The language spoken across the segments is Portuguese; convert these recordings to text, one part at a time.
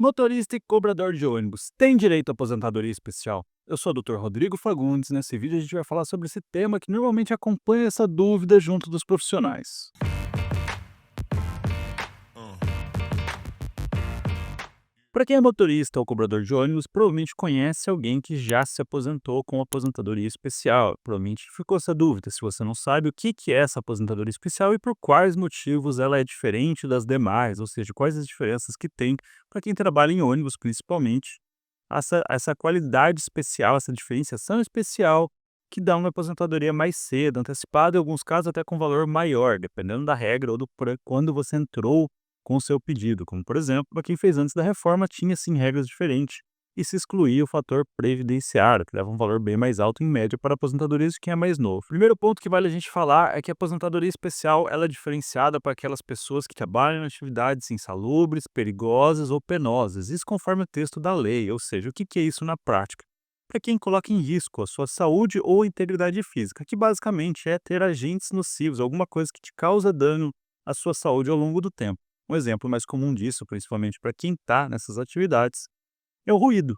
Motorista e cobrador de ônibus têm direito à aposentadoria especial? Eu sou o Dr. Rodrigo Fagundes. Nesse vídeo a gente vai falar sobre esse tema que normalmente acompanha essa dúvida junto dos profissionais. Para quem é motorista ou cobrador de ônibus, provavelmente conhece alguém que já se aposentou com aposentadoria especial. Provavelmente ficou essa dúvida se você não sabe o que é essa aposentadoria especial e por quais motivos ela é diferente das demais, ou seja, quais as diferenças que tem para quem trabalha em ônibus, principalmente. Essa qualidade especial, essa diferenciação especial que dá uma aposentadoria mais cedo, antecipada, em alguns casos até com valor maior, dependendo da regra ou quando você entrou com o seu pedido. Como, por exemplo, para quem fez antes da reforma, tinha sim regras diferentes e se excluía o fator previdenciário, que leva um valor bem mais alto em média para aposentadorias de quem é mais novo. Primeiro ponto que vale a gente falar é que a aposentadoria especial ela é diferenciada para aquelas pessoas que trabalham em atividades insalubres, perigosas ou penosas, isso conforme o texto da lei, ou seja, o que é isso na prática? Para quem coloca em risco a sua saúde ou integridade física, que basicamente é ter agentes nocivos, alguma coisa que te causa dano à sua saúde ao longo do tempo. Um exemplo mais comum disso, principalmente para quem está nessas atividades, é o ruído,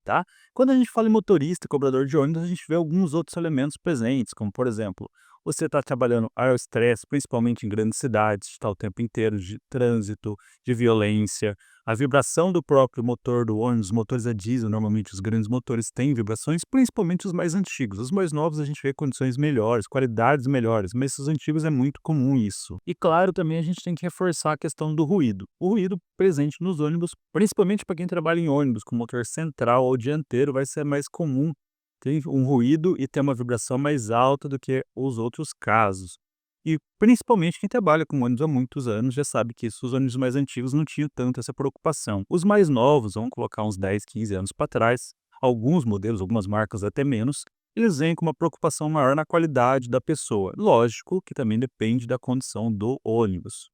tá? Quando a gente fala em motorista e cobrador de ônibus, a gente vê alguns outros elementos presentes, como por exemplo, você está trabalhando ao estresse, principalmente em grandes cidades, está o tempo inteiro de trânsito, de violência, a vibração do próprio motor do ônibus, os motores a diesel, normalmente os grandes motores têm vibrações, principalmente os mais antigos. Os mais novos a gente vê condições melhores, qualidades melhores, mas os antigos é muito comum isso. E claro, também a gente tem que reforçar a questão do ruído. O ruído presente nos ônibus, principalmente para quem trabalha em ônibus com motor central ou dianteiro, vai ser mais comum ter um ruído e ter uma vibração mais alta do que os outros casos. E principalmente quem trabalha com ônibus há muitos anos já sabe que isso, os ônibus mais antigos não tinham tanto essa preocupação. Os mais novos, vamos colocar uns 10, 15 anos para trás, alguns modelos, algumas marcas até menos, eles vêm com uma preocupação maior na qualidade da pessoa. Lógico que também depende da condição do ônibus.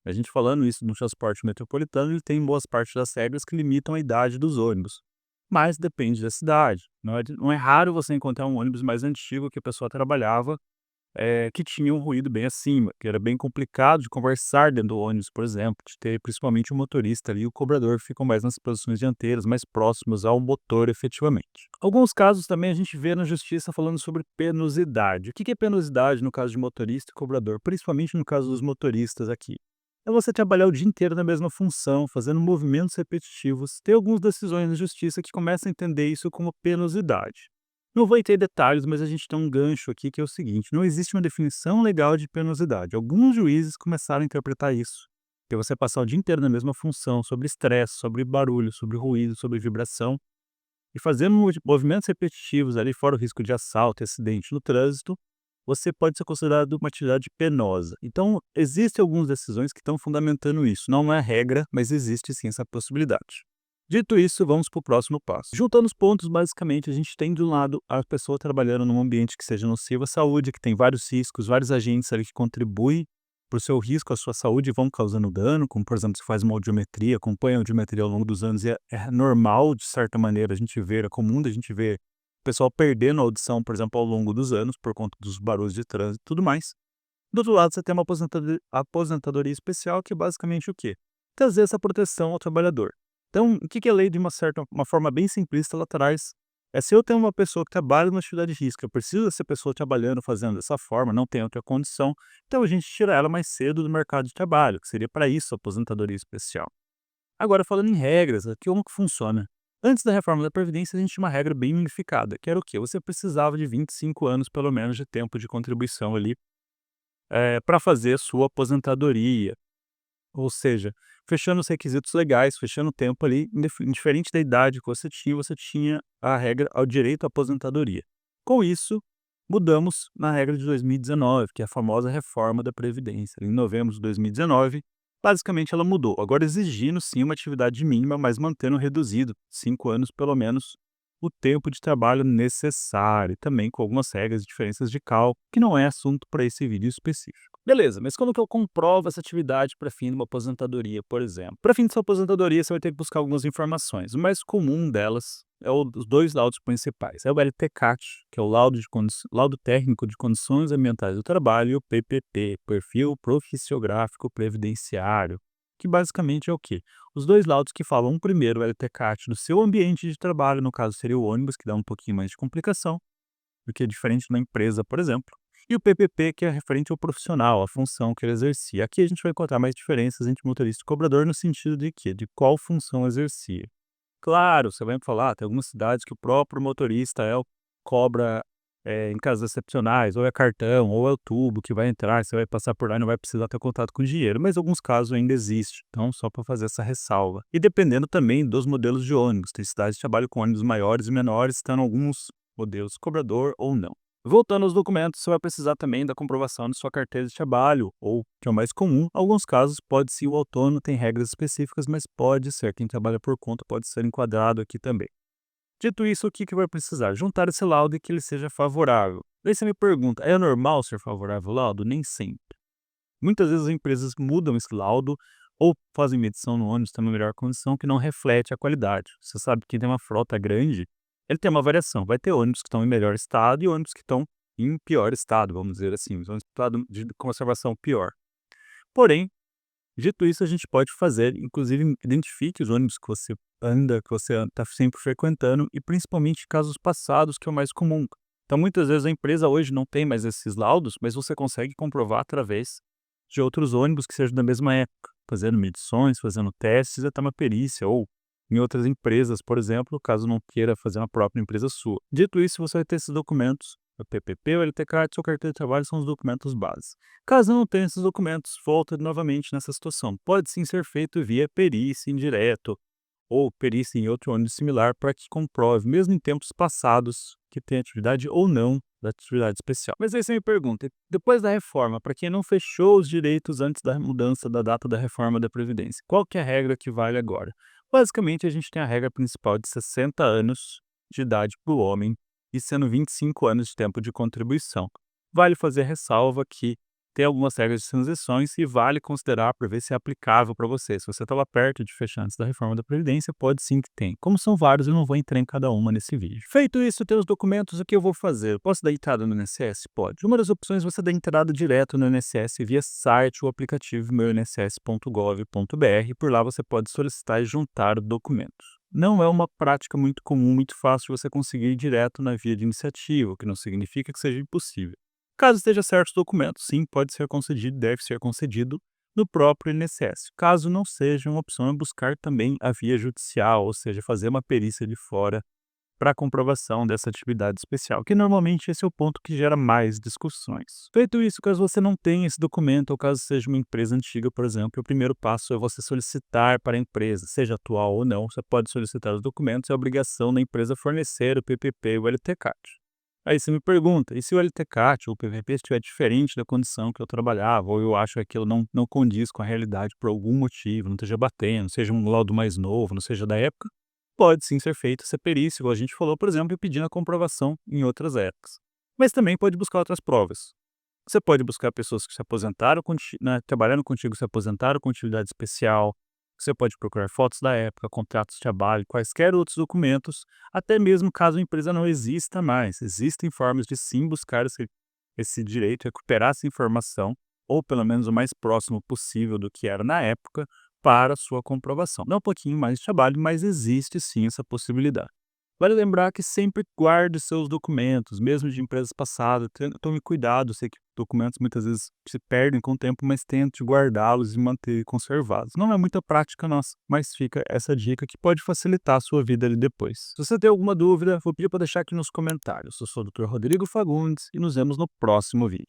A gente falando isso no transporte metropolitano, ele tem boas partes das regras que limitam a idade dos ônibus. Mas depende da cidade. Não é raro você encontrar um ônibus mais antigo que a pessoa trabalhava, que tinha um ruído bem acima, que era bem complicado de conversar dentro do ônibus, por exemplo, de ter principalmente o motorista ali e o cobrador ficam mais nas posições dianteiras, mais próximos ao motor efetivamente. Alguns casos também a gente vê na justiça falando sobre penosidade. O que é penosidade no caso de motorista e cobrador? Principalmente no caso dos motoristas aqui. É você trabalhar o dia inteiro na mesma função, fazendo movimentos repetitivos. Tem algumas decisões na justiça que começam a entender isso como penosidade. Não vou entrar em detalhes, mas a gente tem um gancho aqui que é o seguinte: não existe uma definição legal de penosidade. Alguns juízes começaram a interpretar isso, que é você passar o dia inteiro na mesma função, sobre estresse, sobre barulho, sobre ruído, sobre vibração, e fazendo movimentos repetitivos ali, fora o risco de assalto e acidente no trânsito, você pode ser considerado uma atividade penosa. Então, existem algumas decisões que estão fundamentando isso. Não é regra, mas existe sim essa possibilidade. Dito isso, vamos para o próximo passo. Juntando os pontos, basicamente, a gente tem de um lado a pessoa trabalhando num ambiente que seja nocivo à saúde, que tem vários riscos, vários agentes ali que contribuem para o seu risco, à sua saúde e vão causando dano, como por exemplo, você faz uma audiometria, acompanha a audiometria ao longo dos anos e é normal, de certa maneira, a gente ver, é comum da gente ver o pessoal perdendo a audição, por exemplo, ao longo dos anos, por conta dos barulhos de trânsito e tudo mais. Do outro lado, você tem uma aposentadoria especial, que é basicamente o quê? Trazer essa proteção ao trabalhador. Então, o que a lei, de uma forma bem simplista, ela traz é se eu tenho uma pessoa que trabalha numa atividade de risco, eu preciso dessa pessoa trabalhando, fazendo dessa forma, não tem outra condição, então a gente tira ela mais cedo do mercado de trabalho, que seria para isso a aposentadoria especial. Agora, falando em regras, aqui como que funciona? Antes da reforma da Previdência, a gente tinha uma regra bem unificada, que era o quê? Você precisava de 25 anos, pelo menos, de tempo de contribuição ali para fazer a sua aposentadoria. Ou seja, fechando os requisitos legais, fechando o tempo ali, indiferente da idade que você tinha a regra ao direito à aposentadoria. Com isso, mudamos na regra de 2019, que é a famosa reforma da Previdência. Em novembro de 2019, basicamente ela mudou. Agora exigindo sim uma atividade mínima, mas mantendo reduzido, 5 anos pelo menos, o tempo de trabalho necessário, e também com algumas regras e diferenças de cálculo, que não é assunto para esse vídeo específico. Beleza, mas como que eu comprovo essa atividade para fim de uma aposentadoria, por exemplo? Para fim de sua aposentadoria, você vai ter que buscar algumas informações. O mais comum delas é os dois laudos principais. É o LTCAT, que é o laudo técnico de condições ambientais do trabalho, e o PPP, perfil profissiográfico previdenciário, que basicamente é o quê? Os dois laudos que falam, um primeiro, o LTCAT do seu ambiente de trabalho, no caso seria o ônibus, que dá um pouquinho mais de complicação, porque é diferente na empresa, por exemplo. E o PPP, que é referente ao profissional, a função que ele exercia. Aqui a gente vai encontrar mais diferenças entre motorista e cobrador no sentido de quê? De qual função exercia. Claro, você vai me falar, tem algumas cidades que o próprio motorista cobra em casos excepcionais, ou é cartão, ou é o tubo que vai entrar, você vai passar por lá e não vai precisar ter contato com dinheiro, mas em alguns casos ainda existe, então só para fazer essa ressalva. E dependendo também dos modelos de ônibus, tem cidades que trabalham com ônibus maiores e menores, estando alguns modelos cobrador ou não. Voltando aos documentos, você vai precisar também da comprovação de sua carteira de trabalho, ou, que é o mais comum, em alguns casos pode ser o autônomo, tem regras específicas, mas pode ser quem trabalha por conta, pode ser enquadrado aqui também. Dito isso, o que vai precisar? Juntar esse laudo e que ele seja favorável. Daí você me pergunta, é normal ser favorável ao laudo? Nem sempre. Muitas vezes as empresas mudam esse laudo ou fazem medição no ônibus está em melhor condição que não reflete a qualidade. Você sabe que tem uma frota grande, ele tem uma variação. Vai ter ônibus que estão em melhor estado e ônibus que estão em pior estado, vamos dizer assim, um estado de conservação pior. Porém, dito isso, a gente pode fazer, inclusive, identifique os ônibus que você anda, que você está sempre frequentando, e principalmente casos passados, que é o mais comum. Então, muitas vezes a empresa hoje não tem mais esses laudos, mas você consegue comprovar através de outros ônibus que sejam da mesma época, fazendo medições, fazendo testes, até uma perícia, ou em outras empresas, por exemplo, caso não queira fazer uma própria empresa sua. Dito isso, você vai ter esses documentos, o PPP, o LTCAT, sua carteira de trabalho são os documentos básicos. Caso não tenha esses documentos, volta novamente nessa situação. Pode sim ser feito via perícia indireto ou perícia em outro ônibus similar para que comprove, mesmo em tempos passados, que tem atividade ou não da atividade especial. Mas aí você me pergunta, depois da reforma, para quem não fechou os direitos antes da mudança da data da reforma da Previdência, qual que é a regra que vale agora? Basicamente, a gente tem a regra principal de 60 anos de idade para o homem e sendo 25 anos de tempo de contribuição. Vale fazer ressalva que tem algumas regras de transições e vale considerar para ver se é aplicável para você. Se você estava perto de fechar antes da reforma da Previdência, pode sim que tem. Como são vários, eu não vou entrar em cada uma nesse vídeo. Feito isso, ter os documentos, o que eu vou fazer? Eu posso dar entrada no INSS? Pode. Uma das opções é você dar entrada direto no INSS via site ou aplicativo meuinss.gov.br. Por lá você pode solicitar e juntar documentos. Não é uma prática muito comum, muito fácil de você conseguir direto na via de iniciativa, o que não significa que seja impossível. Caso esteja certos documentos, sim, pode ser concedido, deve ser concedido no próprio INSS. Caso não seja, uma opção é buscar também a via judicial, ou seja, fazer uma perícia de fora para comprovação dessa atividade especial, que normalmente esse é o ponto que gera mais discussões. Feito isso, caso você não tenha esse documento ou caso seja uma empresa antiga, por exemplo, o primeiro passo é você solicitar para a empresa, seja atual ou não, você pode solicitar os documentos, é obrigação da empresa fornecer o PPP e o LTCAT. Aí você me pergunta, e se o LTCAT ou o PPP estiver diferente da condição que eu trabalhava, ou eu acho que aquilo não condiz com a realidade por algum motivo, não esteja batendo, seja um laudo mais novo, não seja da época, pode sim ser feita essa perícia, igual a gente falou, por exemplo, e pedindo a comprovação em outras épocas. Mas também pode buscar outras provas. Você pode buscar pessoas que se aposentaram, trabalhando contigo, se aposentaram com atividade especial. Você pode procurar fotos da época, contratos de trabalho, quaisquer outros documentos, até mesmo caso a empresa não exista mais. Existem formas de sim buscar esse direito, recuperar essa informação, ou pelo menos o mais próximo possível do que era na época, para sua comprovação. Dá um pouquinho mais de trabalho, mas existe sim essa possibilidade. Vale lembrar que sempre guarde seus documentos, mesmo de empresas passadas. Tome cuidado, sei que documentos muitas vezes se perdem com o tempo, mas tente guardá-los e manter conservados. Não é muita prática nossa, mas fica essa dica que pode facilitar a sua vida ali depois. Se você tem alguma dúvida, vou pedir para deixar aqui nos comentários. Eu sou o Dr. Rodrigo Fagundes e nos vemos no próximo vídeo.